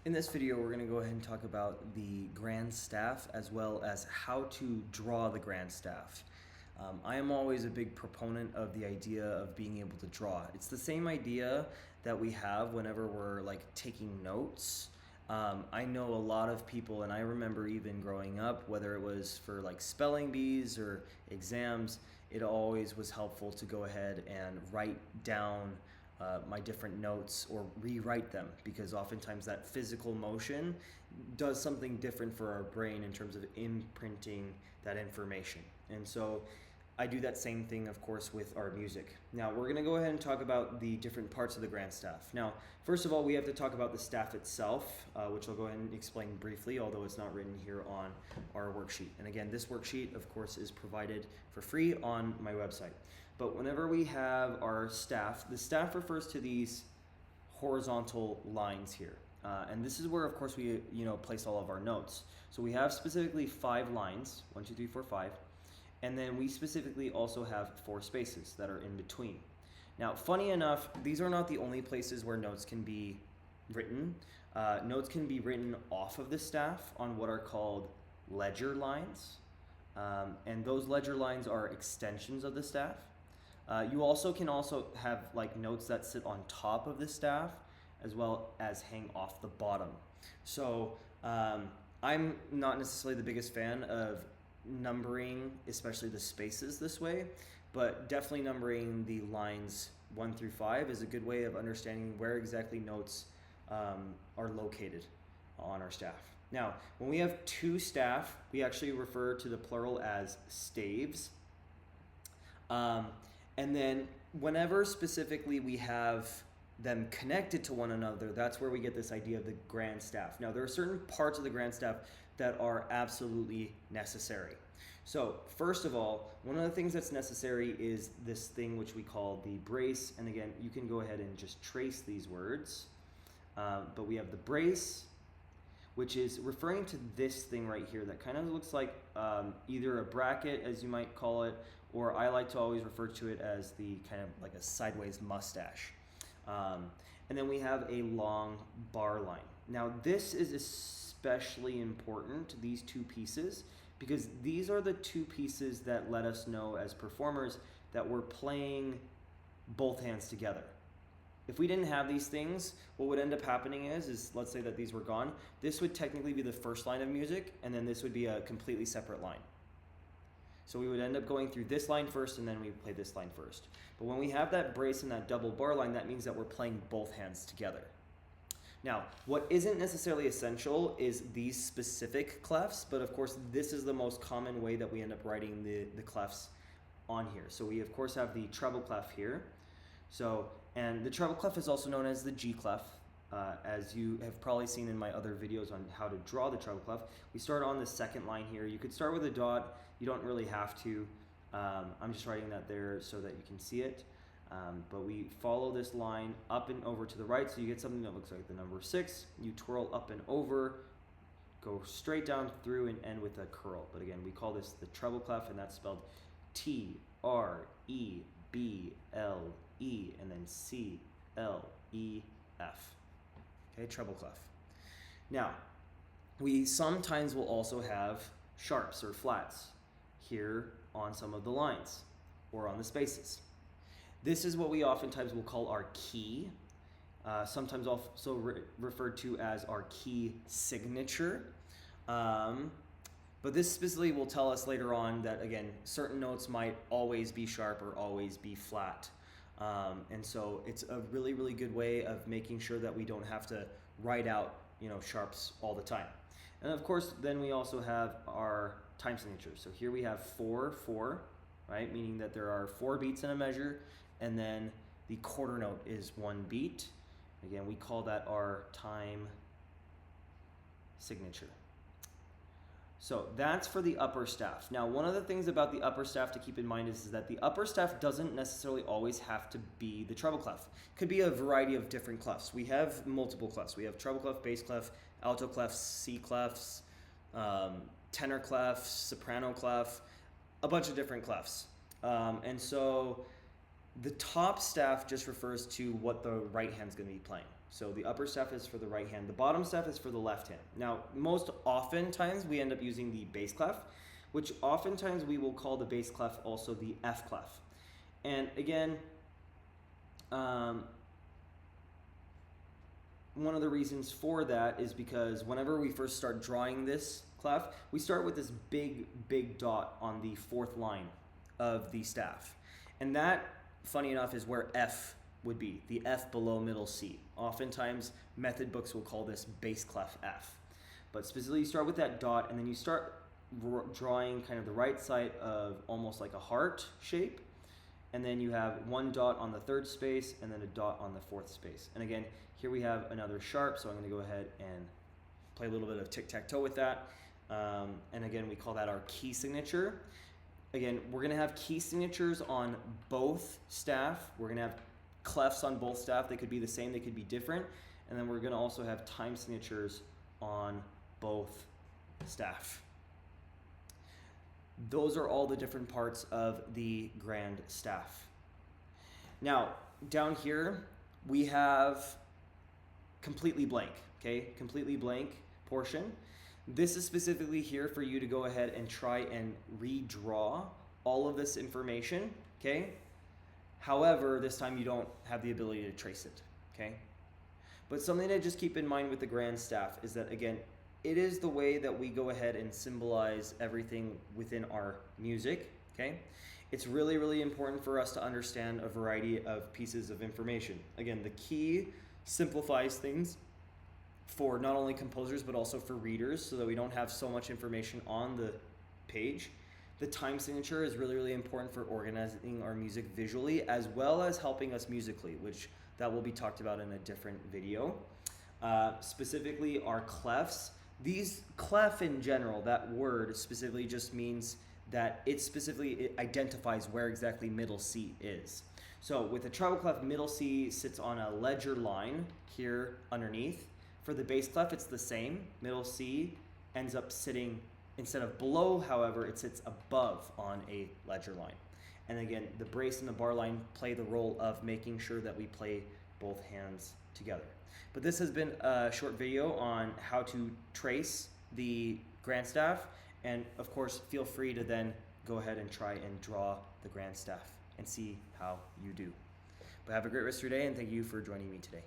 In this video, we're going to go ahead and talk about the grand staff as well as how to draw the grand staff. I am always a big proponent of the idea of being able to draw. It's the same idea that we have whenever we're like taking notes. I know a lot of people, and I remember even growing up, whether it was for like spelling bees or exams, it always was helpful to go ahead and write down my different notes or rewrite them, because oftentimes that physical motion does something different for our brain in terms of imprinting that information. And so I do that same thing, of course, with our music. Now, we're going to go ahead and talk about the different parts of the grand staff. Now, first of all, we have to talk about the staff itself, which I'll go ahead and explain briefly, although it's not written here on our worksheet. And again, this worksheet, of course, is provided for free on my website. But whenever we have our staff, the staff refers to these horizontal lines here. And this is where, of course, we place all of our notes. So we have specifically 5 lines, 1, 2, 3, 4, 5. And then we specifically also have 4 spaces that are in between. Now, funny enough, these are not the only places where notes can be written. Notes can be written off of the staff on what are called ledger lines. And those ledger lines are extensions of the staff. You also can have like notes that sit on top of the staff as well as hang off the bottom. So I'm not necessarily the biggest fan of numbering, especially the spaces this way, but definitely numbering the lines 1 through 5 is a good way of understanding where exactly notes are located on our staff. Now, when we have 2 staff, we actually refer to the plural as staves. And then whenever specifically we have them connected to one another, that's where we get this idea of the grand staff. Now, there are certain parts of the grand staff that are absolutely necessary. So first of all, one of the things that's necessary is this thing which we call the brace. And again, you can go ahead and just trace these words. But we have the brace, which is referring to this thing right here that kind of looks like either a bracket, as you might call it, or I like to always refer to it as the kind of like a sideways mustache. And then we have a long bar line. Now, this is especially important, these 2 pieces, because these are the 2 pieces that let us know as performers that we're playing both hands together. If we didn't have these things, what would end up happening is let's say that these were gone, this would technically be the first line of music, and then this would be a completely separate line. So we would end up going through this line first, and then we play this line first. But when we have that brace and that double bar line, that means that we're playing both hands together. Now, what isn't necessarily essential is these specific clefs, but of course this is the most common way that we end up writing the clefs on here. So we of course have the treble clef here. And the treble clef is also known as the G clef, as you have probably seen in my other videos on how to draw the treble clef. We start on the second line here. You could start with a dot. You don't really have to. I'm just writing that there so that you can see it. But we follow this line up and over to the right, so you get something that looks like the number 6. You twirl up and over, go straight down through and end with a curl. But again, we call this the treble clef, and that's spelled T-R-E-B-L-E and then C-L-E-F. Okay, treble clef. Now, we sometimes will also have sharps or flats here on some of the lines or on the spaces. This is what we oftentimes will call our key, sometimes also referred to as our key signature. But this specifically will tell us later on that, again, certain notes might always be sharp or always be flat. And so it's a really, really good way of making sure that we don't have to write out, sharps all the time. And of course, then we also have our time signature. So here we have 4/4, right? Meaning that there are 4 beats in a measure, and then the quarter note is 1 beat. Again, we call that our time signature. So that's for the upper staff. Now, one of the things about the upper staff to keep in mind is that the upper staff doesn't necessarily always have to be the treble clef. It could be a variety of different clefs. We have multiple clefs. We have treble clef, bass clef, alto clef, C clefs, tenor clef, soprano clef, a bunch of different clefs. And so the top staff just refers to what the right hand's going to be playing. So the upper staff is for the right hand. The bottom staff is for the left hand. Now, most oftentimes we end up using the bass clef, which oftentimes we will call the bass clef also the F clef. And again, one of the reasons for that is because whenever we first start drawing this clef, we start with this big dot on the fourth line of the staff. And that, funny enough, is where F would be, the F below middle C. Oftentimes, method books will call this bass clef F. But specifically, you start with that dot, and then you start drawing kind of the right side of almost like a heart shape. And then you have one dot on the third space, and then a dot on the fourth space. And again, here we have another sharp, so I'm going to go ahead and play a little bit of tic-tac-toe with that. And again, we call that our key signature. Again, we're going to have key signatures on both staff. We're going to have clefs on both staff. They could be the same, they could be different. And then we're going to also have time signatures on both staff. Those are all the different parts of the grand staff. Now, down here, we have completely blank, okay? Completely blank portion. This is specifically here for you to go ahead and try and redraw all of this information, okay? However, this time you don't have the ability to trace it, okay? But something to just keep in mind with the grand staff is that, again, it is the way that we go ahead and symbolize everything within our music, okay? It's really, really important for us to understand a variety of pieces of information. Again, the key simplifies things for not only composers but also for readers so that we don't have so much information on the page. The time signature is really, really important for organizing our music visually as well as helping us musically, which that will be talked about in a different video. Specifically, our clefs. These clef in general, that word specifically just means that it identifies where exactly middle C is. So with the treble clef, middle C sits on a ledger line here underneath. For the bass clef, it's the same. Middle C ends up sitting, instead of below, however, it sits above on a ledger line. And again, the brace and the bar line play the role of making sure that we play both hands together. But this has been a short video on how to trace the grand staff, and of course feel free to then go ahead and try and draw the grand staff and see how you do. But have a great rest of your day, and thank you for joining me today.